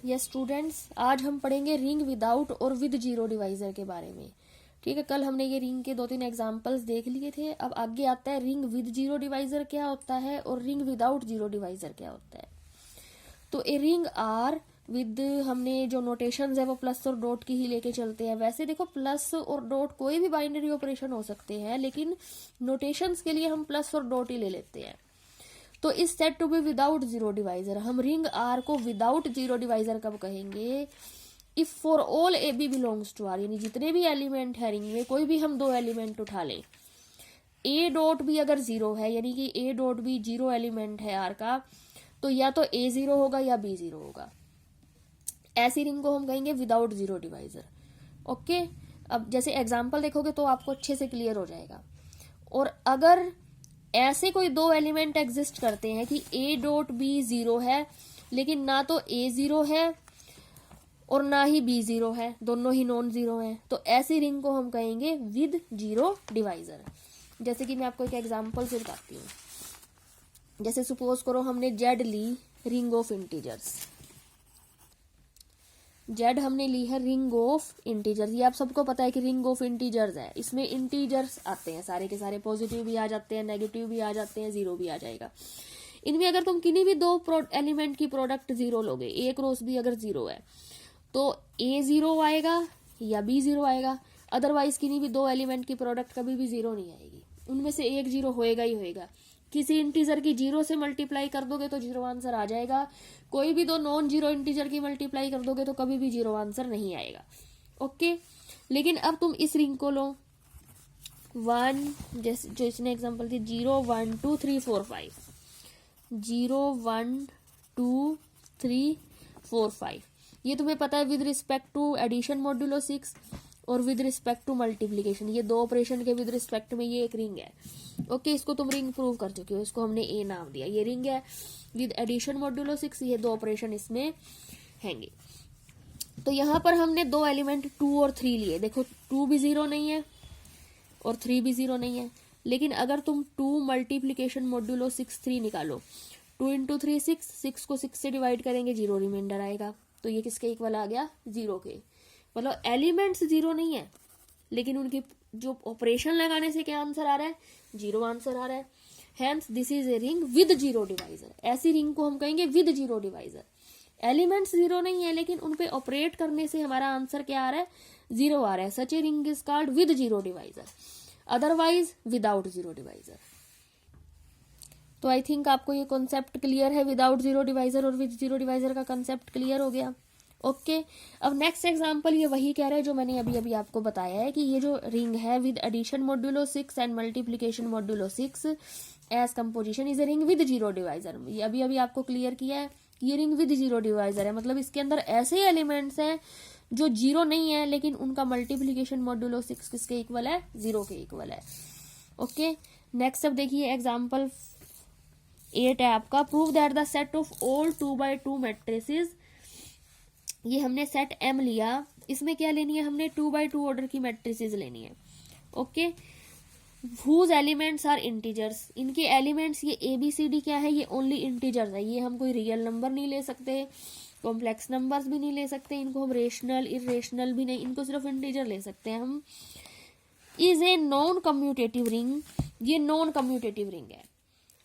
Yes students, आज हम पढ़ेंगे रिंग विदाउट और विद जीरो डिवाइजर के बारे में। ठीक है, कल हमने ये रिंग के 2-3 एग्जांपल्स देख लिए थे। अब आगे आता है रिंग विद जीरो डिवाइजर क्या होता है और रिंग विदाउट जीरो डिवाइजर क्या होता है। तो ए रिंग आर विद, हमने जो नोटेशंस है वो प्लस और डॉट की ही लेके चलते हैं। वैसे देखो प्लस और डॉट कोई भी बाइनरी ऑपरेशन हो सकते हैं, लेकिन नोटेशंस के लिए हम प्लस और डॉट ही ले लेते हैं। तो इस set to be without zero divisor, हम रिंग आर को विदाउट जीरो डिवाइजर कब कहेंगे? If for all A B belongs to R, यानी जितने भी एलिमेंट है रिंग में, कोई भी हम 2 एलिमेंट उठा लें, ए डॉट बी अगर जीरो है, यानी कि A dot B zero element है आर का, तो या तो ए जीरो होगा या बी जीरो होगा। ऐसी रिंग को हम कहेंगे विदाउट जीरो डिवाइजर। ओके, अब जैसे एग्जाम्पल देखोगे तो आपको अच्छे से क्लियर हो जाएगा। और अगर ऐसे कोई 2 एलिमेंट एग्जिस्ट करते हैं कि ए डॉट बी जीरो है, लेकिन ना तो ए जीरो है और ना ही बी जीरो है, दोनों ही नॉन जीरो हैं, तो ऐसी रिंग को हम कहेंगे विद जीरो डिवाइजर। जैसे कि मैं आपको एक एग्जांपल से बताती हूँ। जैसे सपोज करो हमने जेड ली रिंग ऑफ इंटीजर्स, जेड हमने ली है रिंग ऑफ इंटीजर्स। ये आप सबको पता है कि रिंग ऑफ इंटीजर्स है, इसमें इंटीजर्स आते हैं सारे के सारे, पॉजिटिव भी आ जाते हैं, नेगेटिव भी आ जाते हैं, जीरो भी आ जाएगा। इनमें अगर तुम किन्हीं भी 2 एलिमेंट की प्रोडक्ट जीरो लोगे, ए क्रॉस बी अगर जीरो है, तो ए जीरो आएगा या बी जीरो आएगा। अदरवाइज किन्हीं भी 2 एलिमेंट की प्रोडक्ट कभी भी जीरो नहीं आएगी, उनमें से एक जीरो होएगा ही होएगा। किसी इंटीजर की जीरो से मल्टीप्लाई कर दोगे तो जीरो आंसर आ जाएगा, कोई भी 2 नॉन जीरो इंटीजर की मल्टीप्लाई कर दोगे तो कभी भी जीरो आंसर नहीं आएगा। ओके, लेकिन अब तुम इस रिंग को लो 1, जैसे जो इसने एग्जांपल दी 0 1 2 3 4 5, 0 1 2 3 4 5, ये तुम्हें पता है with respect to addition modulo 6 और विद रिस्पेक्ट टू मल्टीप्लीकेशन, ये 2 ऑपरेशन के विद रिस्पेक्ट में ये एक रिंग है। ओके, इसको तुम रिंग प्रूव कर चुके हो, इसको हमने ए नाम दिया, ये रिंग है विद एडिशन मॉड्यूलो 6, ये 2 ऑपरेशन इसमें हैंगे। तो यहाँ पर हमने 2 एलिमेंट 2 और 3 लिए। देखो 2 भी जीरो नहीं है और 3 भी जीरो नहीं है, लेकिन अगर तुम 2 मल्टीप्लीकेशन मॉड्यूलो 6 3 निकालो, 2 इंटू 3 6 को 6 से डिवाइड करेंगे, जीरो रिमाइंडर आएगा, तो ये किसके इक्वल आ गया? जीरो के। मतलब एलिमेंट्स जीरो नहीं है, लेकिन उनकी जो ऑपरेशन लगाने से क्या आंसर आ रहा है? जीरो आंसर आ रहा है। Hence this is a ring with zero divisor. ऐसी रिंग को हम कहेंगे with zero divisor. Elements zero नहीं है, लेकिन उन पे ऑपरेट करने से हमारा आंसर क्या आ रहा है? जीरो आ रहा है। Such a ring is called with zero divisor, otherwise without zero divisor. तो आई थिंक आपको ये कॉन्सेप्ट क्लियर है, विदाउट जीरो डिवाइजर और विद जीरो डिवाइजर का कॉन्सेप्ट क्लियर हो गया। ओके, अब नेक्स्ट एग्जांपल ये वही कह रहा है जो मैंने अभी अभी आपको बताया है कि ये जो रिंग है with addition modulo 6 and multiplication modulo 6 as composition is a ring with zero divisor. ये अभी अभी आपको क्लियर किया है, ये रिंग विद जीरो डिवाइजर है, मतलब इसके अंदर ऐसे एलिमेंट्स हैं जो जीरो नहीं है, लेकिन उनका मल्टीप्लीकेशन मॉड्यूलो 6 किसके इक्वल है? जीरो के इक्वल है। ओके, नेक्स्ट अब देखिए एग्जाम्पल 8 है आपका। Prove that the set of all 2x2 matrices, ये हमने सेट M लिया, इसमें क्या लेनी है? हमने 2x2 ऑर्डर की मैट्रिसेस लेनी है। Okay, whose elements are integers, इनके एलिमेंट्स ये ABCD क्या है? ये ओनली इंटीजर्स है, ये हम कोई रियल नंबर नहीं ले सकते, कॉम्प्लेक्स नंबर्स भी नहीं ले सकते, इनको हम रेशनल इरेशनल भी नहीं, इनको सिर्फ इंटीजर ले सकते हैं हम। Is a non commutative ring, ये नॉन कम्यूटेटिव रिंग है,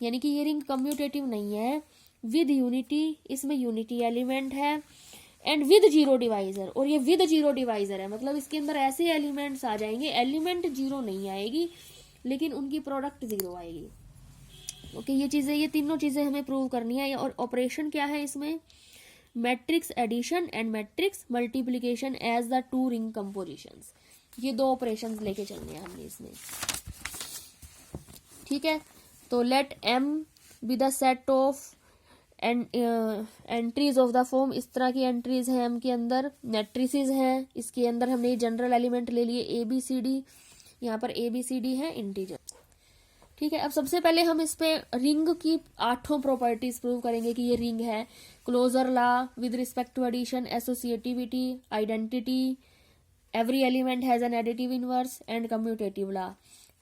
यानी कि ये रिंग कम्यूटेटिव नहीं है। विद यूनिटी, इसमें यूनिटी एलिमेंट है, एंड विद जीरो डिवाइजर, और ये विद जीरो डिवाइजर है, मतलब इसके अंदर ऐसे एलिमेंट्स आ जाएंगे, एलिमेंट जीरो नहीं आएगी लेकिन उनकी प्रोडक्ट जीरो आएगी। ओके, ये चीजें, ये तीनों चीजें हमें प्रूव करनी है। और ऑपरेशन क्या है इसमें? Matrix addition and matrix multiplication as the 2 ring compositions, ये 2 ऑपरेशंस लेके चलने हैं हमने इसमें। ठीक है, तो let M be the set of entries of the form, इस तरह की एंट्रीज हैं M के अंदर, मैट्रिसेस हैं, इसके अंदर हमने जनरल एलिमेंट ले लिए ABCD, यहाँ पर ABCD है इंटीजर। ठीक है, अब सबसे पहले हम इस पे रिंग की 8 प्रॉपर्टीज प्रूव करेंगे कि ये रिंग है। Closure law with respect to addition, associativity, identity, every element has an additive inverse and commutative law.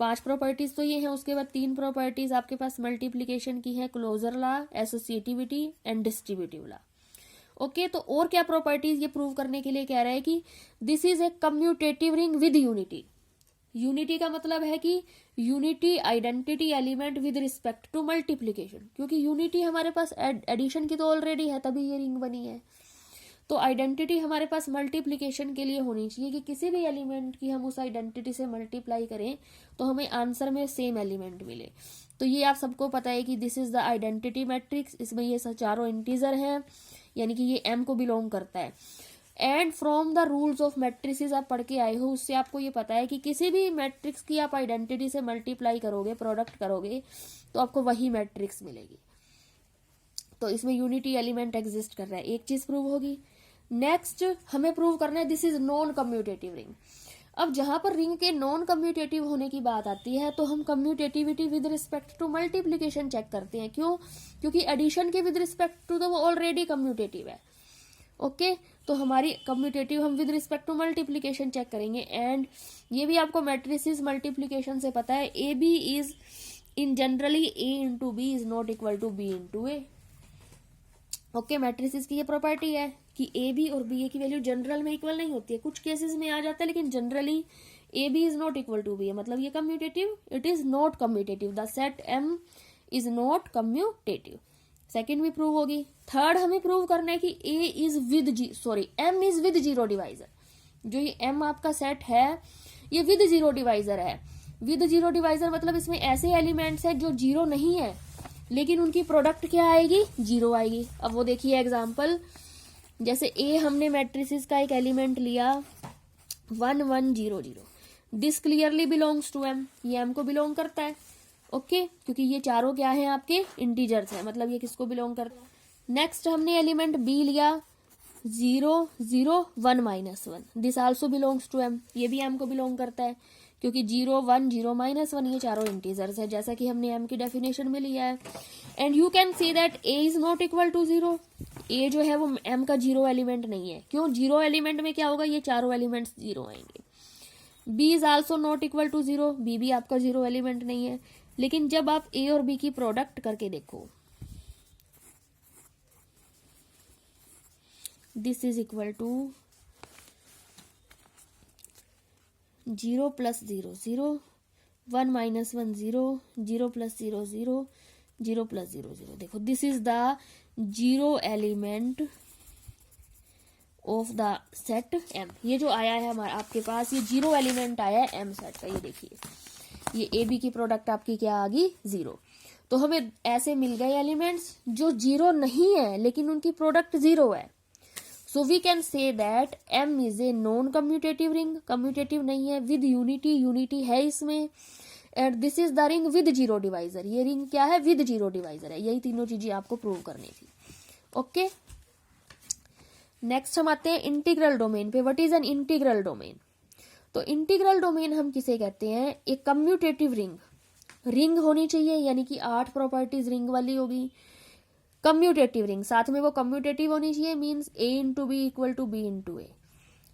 5 properties तो ये हैं। उसके बाद 3 प्रॉपर्टीज आपके पास मल्टीप्लीकेशन की है, closure law, associativity and distributive law. Okay, तो और क्या प्रॉपर्टीज ये प्रूव करने के लिए कह रहा है कि this is a commutative ring with unity. Unity का मतलब है कि unity identity element with respect to multiplication, क्योंकि यूनिटी हमारे पास एडिशन की तो ऑलरेडी है, तभी ये रिंग बनी है। तो आइडेंटिटी हमारे पास मल्टीप्लीकेशन के लिए होनी चाहिए कि किसी भी एलिमेंट की हम उस आइडेंटिटी से मल्टीप्लाई करें तो हमें आंसर में सेम एलिमेंट मिले। तो ये आप सबको पता है कि this is the identity matrix, इसमें ये चारों इंटीजर हैं, यानी कि ये m को बिलोंग करता है। And from the rules of matrices आप पढ़ के आए हो, उससे आपको ये पता है कि किसी भी मैट्रिक्स की आप आइडेंटिटी से मल्टीप्लाई करोगे, प्रोडक्ट करोगे, तो आपको वही मैट्रिक्स मिलेगी। तो इसमें यूनिटी एलिमेंट एग्जिस्ट कर रहा है, एक चीज प्रूव होगी। नेक्स्ट हमें प्रूव करना है this is non commutative ring. अब जहां पर रिंग के नॉन कम्यूटेटिव होने की बात आती है तो हम commutativity with respect to multiplication check करते हैं। क्यों? क्योंकि एडिशन के विद रिस्पेक्ट टू तो वो ऑलरेडी कम्यूटेटिव है। ओके, तो हमारी कम्यूटेटिव हम with respect to multiplication check करेंगे। एंड ये भी आपको मैट्रिसेस मल्टीप्लीकेशन से पता है, A B is in generally A into B is not equal to B into A. Okay, matrices की ये प्रॉपर्टी है कि ए बी और बी ए की वैल्यू जनरल में इक्वल नहीं होती है, कुछ केसेस में आ जाता है, लेकिन generally A B is not equal to B है, मतलब ये commutative, it is not commutative, the set M is not commutative. Second भी प्रूव होगी। थर्ड हमें प्रूव करना है कि A is with M is with zero divisor. जो ये एम आपका सेट है ये विद जीरो डिवाइजर है। विद जीरो डिवाइजर मतलब इसमें ऐसे एलिमेंट्स है जो जीरो नहीं है, लेकिन उनकी प्रोडक्ट क्या आएगी? जीरो आएगी। अब वो देखिए एग्जाम्पल, जैसे ए हमने मैट्रिसेस का एक एलिमेंट लिया 1 1 0 0, this clearly belongs to M, ये एम को बिलोंग करता है। ओके, क्योंकि ये चारों क्या है आपके इंटीजर्स है, मतलब ये किसको बिलोंग करता है। नेक्स्ट हमने एलिमेंट बी लिया 0 0 1 -1, this also belongs to M, ये भी एम को बिलोंग करता है, क्योंकि 0 1 0 -1 ये चारों इंटीजर्स है, जैसा कि हमने एम की डेफिनेशन में लिया है। And you can see that a is not equal to 0, a जो है वो एम का जीरो एलिमेंट नहीं है। क्यों? जीरो एलिमेंट में क्या होगा? ये चारों एलिमेंट्स जीरो आएंगे। B is also not equal to 0, b भी आपका जीरो एलिमेंट नहीं है। लेकिन जब आप ए और बी की प्रोडक्ट करके देखो, दिस इज इक्वल टू 0 + 0 0, 1 -1 0, 0 + 0 0, 0 + 0 0। देखो this is the zero element of the set m. ये जो आया है हमारा आपके पास, ये जीरो एलिमेंट आया है एम सेट का। ये देखिए, ये ए बी की प्रोडक्ट आपकी क्या आ गई? 0। तो हमें ऐसे मिल गए एलिमेंट्स जो जीरो नहीं है लेकिन उनकी प्रोडक्ट 0 है। So we can say that m is a non commutative ring, commutative नहीं है, विद यूनिटी, यूनिटी है इसमें। And this is the ring with zero divisor, ये रिंग क्या है? विद जीरो डिवाइजर है। यही तीनों चीजें आपको प्रूव करनी थी। ओके, नेक्स्ट हम आते हैं इंटीग्रल डोमेन पे। What is an integral domain? तो इंटीग्रल डोमेन हम किसे कहते हैं? एक कम्यूटेटिव रिंग, रिंग होनी चाहिए, यानी कि 8 प्रॉपर्टीज रिंग वाली होगी। कम्यूटेटिव रिंग, साथ में वो कम्यूटेटिव होनी चाहिए, means a into B equal to B into a.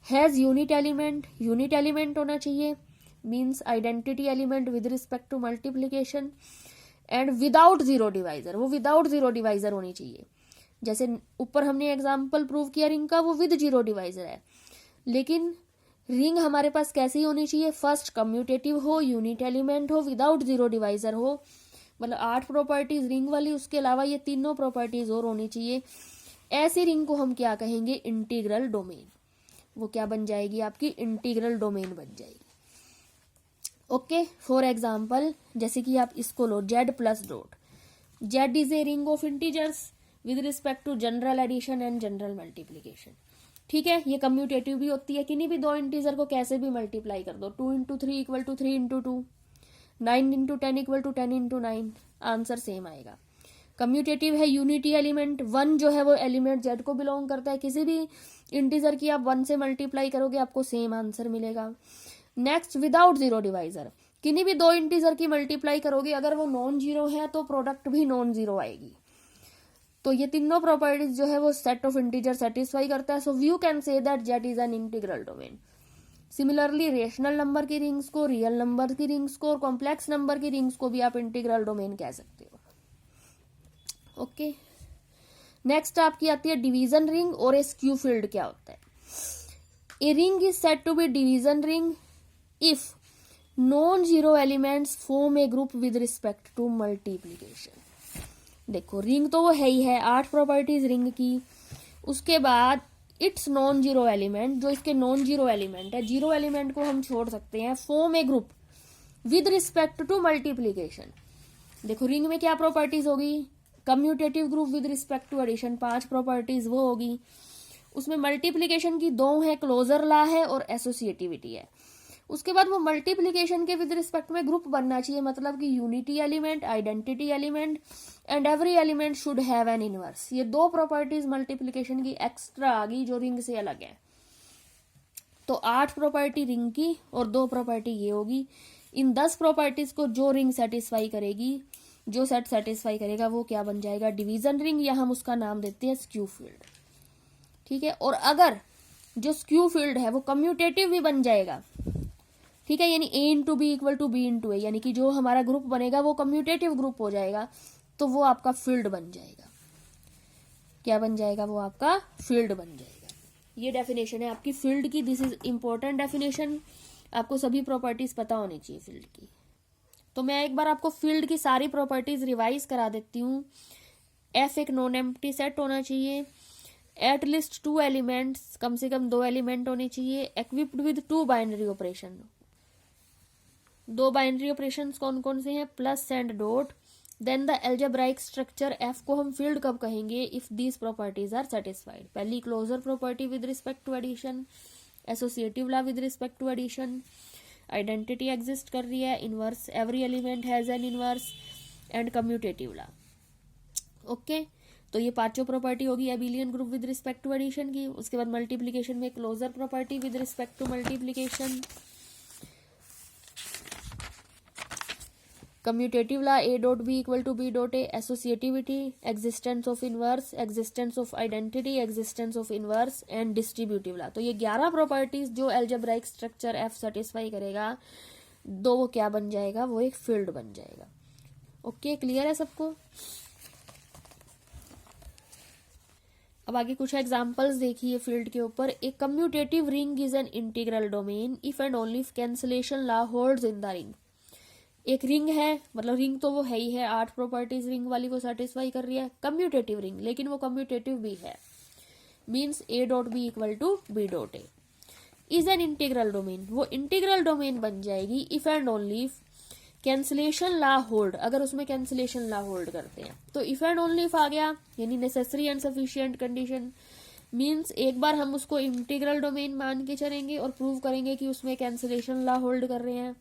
Has unit element, unit element होना चाहिए, means identity element with respect to multiplication. And without zero divisor, वो विदाउट जीरो डिवाइजर होनी चाहिए। जैसे ऊपर हमने एग्जाम्पल प्रूव किया रिंग का, वो विद जीरो डिवाइजर है। लेकिन रिंग हमारे पास कैसी होनी चाहिए? फर्स्ट कम्यूटेटिव हो, यूनिट एलिमेंट हो, विदाउट जीरो डिवाइजर हो, मतलब 8 प्रॉपर्टीज रिंग वाली, उसके अलावा ये तीनों प्रॉपर्टीज और होनी चाहिए। ऐसी रिंग को हम क्या कहेंगे? Integral domain. वो क्या बन जाएगी? आपकी इंटीग्रल डोमेन बन जाएगी। ओके, फॉर एग्जाम्पल जैसे कि आप इसको लो z + dot, z is a ring of integers with respect to general addition and general multiplication. ठीक है, ये कम्यूटेटिव भी होती है, किन्हीं भी दो इंटीजर को कैसे भी मल्टीप्लाई कर दो, 2 × 3 = 3 × 2, 9 × 10 = 10 × 9, आंसर सेम आएगा। कम्यूटेटिव है, यूनिटी एलिमेंट 1 जो है वो एलिमेंट z को बिलोंग करता है, किसी भी इंटीजर की आप 1 से मल्टीप्लाई करोगे आपको सेम आंसर मिलेगा। नेक्स्ट, विदाउट जीरो डिवाइजर, किन्हीं भी दो इंटीजर की मल्टीप्लाई करोगे, अगर वो नॉन जीरो है तो प्रोडक्ट भी नॉन जीरो आएगी। तो ये तीनों प्रॉपर्टीज जो है वो सेट ऑफ इंटीजर सेटिस्फाई करता है। So you can say that z is an integral domain. Similarly rational number की रिंग्स को, रियल नंबर की रिंग्स को और कॉम्प्लेक्स नंबर की रिंग्स को भी आप इंटीग्रल डोमेन कह सकते हो। ओके, नेक्स्ट आपकी आती है डिवीजन रिंग और ए स्क्यू फील्ड क्या होता है। A ring is said to be division ring if non zero elements form a group with respect to multiplication. देखो रिंग तो वो है ही है, 8 प्रॉपर्टीज रिंग की। उसके बाद इट्स नॉन जीरो एलिमेंट, जो इसके नॉन जीरो एलिमेंट है, जीरो एलिमेंट को हम छोड़ सकते हैं, form a group with respect to multiplication. देखो रिंग में क्या प्रॉपर्टीज होगी, commutative group with respect to addition, 5 properties वो होगी। उसमें मल्टीप्लीकेशन की 2 है, क्लोजर लॉ है और एसोसिएटिविटी है। उसके बाद वो मल्टीप्लीकेशन के विद रिस्पेक्ट में ग्रुप बनना चाहिए, मतलब कि unity element, identity element and every element should have an inverse. ये 2 प्रॉपर्टीज मल्टीप्लीकेशन की एक्स्ट्रा आ गई जो रिंग से अलग है। तो 8 प्रॉपर्टी रिंग की और 2 प्रॉपर्टी ये होगी। इन 10 प्रॉपर्टीज को जो रिंग सेटिस्फाई करेगी, जो सेट सेटिस्फाई करेगा, वो क्या बन जाएगा, डिवीजन रिंग, या हम उसका नाम देते हैं स्क्यू फील्ड। ठीक है। और अगर जो स्क्यू फील्ड है वो कम्यूटेटिव भी बन जाएगा, ठीक है, यानी a into B equal to B into A, यानी कि जो हमारा ग्रुप बनेगा वो कम्यूटेटिव ग्रुप हो जाएगा, तो वो आपका फील्ड बन जाएगा। क्या बन जाएगा, वो आपका फील्ड बन जाएगा। ये डेफिनेशन है आपकी फील्ड की। दिस इज इंपॉर्टेंट डेफिनेशन, आपको सभी प्रॉपर्टीज पता होनी चाहिए फील्ड की। तो मैं एक बार आपको फील्ड की सारी प्रॉपर्टीज रिवाइज करा देती हूँ। एफ एक नॉन एम्प्टी सेट होना चाहिए, एटलीस्ट 2 एलिमेंट्स, कम से कम 2 एलिमेंट होने चाहिए, equipped with 2 binary operation. 2 binary operation कौन कौन से हैं, plus and dot. Then the algebraic structure F को हम फील्ड कब कहेंगे, if these properties are satisfied. पहली closure property with respect to addition, associative law with respect to addition, identity exist कर रही है, inverse, every element has an inverse and commutative law. Okay, तो ये 5 प्रॉपर्टी होगी abelian group with respect to addition की। उसके बाद multiplication में closure property with respect to multiplication, commutative law a dot b equal to b dot a, associativity, existence of inverse, existence of identity, existence of inverse and distributive law. तो ये 11 properties जो algebraic structure F satisfy करेगा, वो क्या बन जाएगा, वो एक फील्ड बन जाएगा। ओके, क्लियर है सबको। अब आगे कुछ एग्जांपल्स देखिए फील्ड के ऊपर। ए commutative ring is an integral domain if and only if cancellation law holds in the ring. एक रिंग है, मतलब रिंग तो वो है ही है, 8 प्रॉपर्टीज रिंग वाली को सेटिस्फाई कर रही है, कम्यूटेटिव रिंग, लेकिन वो कम्यूटेटिव भी है, means a dot b equal to b dot a is an integral domain. वो इंटीग्रल डोमेन बन जाएगी if and only if cancellation law hold, अगर उसमें कैंसिलेशन लॉ होल्ड करते हैं। तो इफ एंड ओनली इफ आ गया, यानी necessary and sufficient condition, means एक बार हम उसको इंटीग्रल डोमेन मान के चलेंगे और प्रूव करेंगे कि उसमें कैंसिलेशन लॉ होल्ड कर रहे हैं।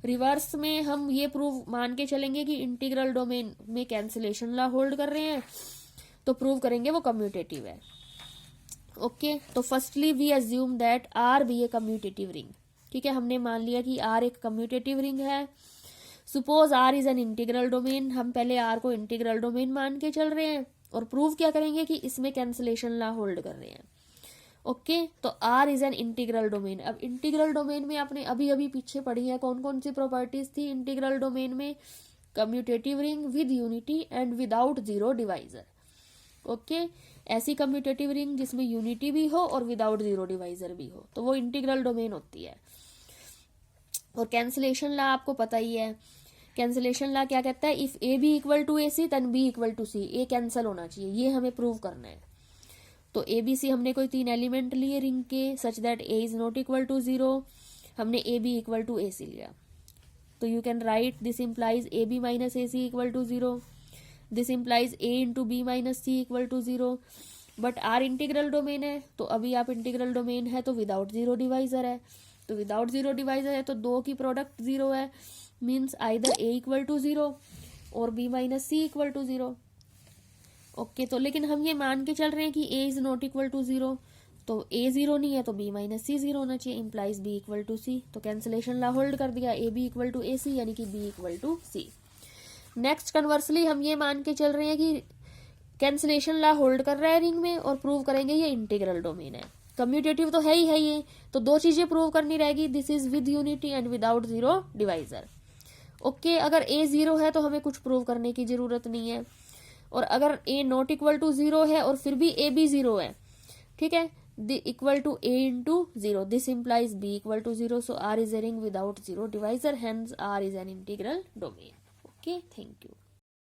रिवर्स में हम ये प्रूव मान के चलेंगे कि इंटीग्रल डोमेन में कैंसिलेशन लॉ होल्ड कर रहे हैं, तो प्रूव करेंगे वो कम्यूटेटिव है। ओके, तो firstly we assume that r be a commutative ring. ठीक है, हमने मान लिया कि आर एक कम्यूटेटिव रिंग है। Suppose r is an integral domain, हम पहले आर को इंटीग्रल डोमेन मान के चल रहे हैं और प्रूव क्या करेंगे कि इसमें कैंसिलेशन लॉ होल्ड कर रहे हैं। ओके, तो r is an integral domain. अब इंटीग्रल डोमेन में आपने अभी अभी पीछे पढ़ी है कौन कौन सी प्रॉपर्टीज थी इंटीग्रल डोमेन में, commutative ring with unity and without zero divisor. Okay, ऐसी कम्यूटेटिव रिंग जिसमें यूनिटी भी हो और विदाउट जीरो डिवाइजर भी हो, तो वो इंटीग्रल डोमेन होती है। और कैंसिलेशन लॉ आपको पता ही है, कैंसिलेशन लॉ क्या कहता है, if a b equal to a c then b equal to c, a cancel होना चाहिए, ये हमें प्रूव करना है। तो ए बी सी हमने कोई 3 एलिमेंट लिए रिंग के, such that a is not equal to 0, हमने a b equal to a c लिया। तो you can write this implies a b minus a c equal to 0, this implies a into b minus c equal to 0। But r integral domain है, तो अभी आप integral domain है तो without zero divisor है, तो विदाउट जीरो डिवाइजर है तो 2 की प्रोडक्ट 0 है, means either a equal to 0 और b minus c equal to 0। Okay, तो लेकिन हम ये मान के चल रहे हैं कि A is not equal to 0, तो ए 0 नहीं है तो बी माइनस सी 0 होना चाहिए, implies b equal to c. तो कैंसिलेशन लॉ होल्ड कर दिया, a b equal to a c, यानी कि b equal to c. Next conversely हम ये मान के चल रहे हैं कि कैंसिलेशन लॉ होल्ड कर रहा है रिंग में और प्रूव करेंगे ये इंटीग्रल डोमेन है। कम्यूटेटिव तो है ही है ये, तो 2 चीजें प्रूव करनी रहेगी, this is with unity and without zero divisor. Okay, अगर ए 0 है तो हमें कुछ प्रूव करने की जरूरत नहीं है। और अगर a नॉट इक्वल टू 0 है और फिर भी a भी 0 है, ठीक है, equal to a into 0, this implies b equal to 0, so r is a ring without 0 divisor, hence r is an integral domain. Okay, thank you.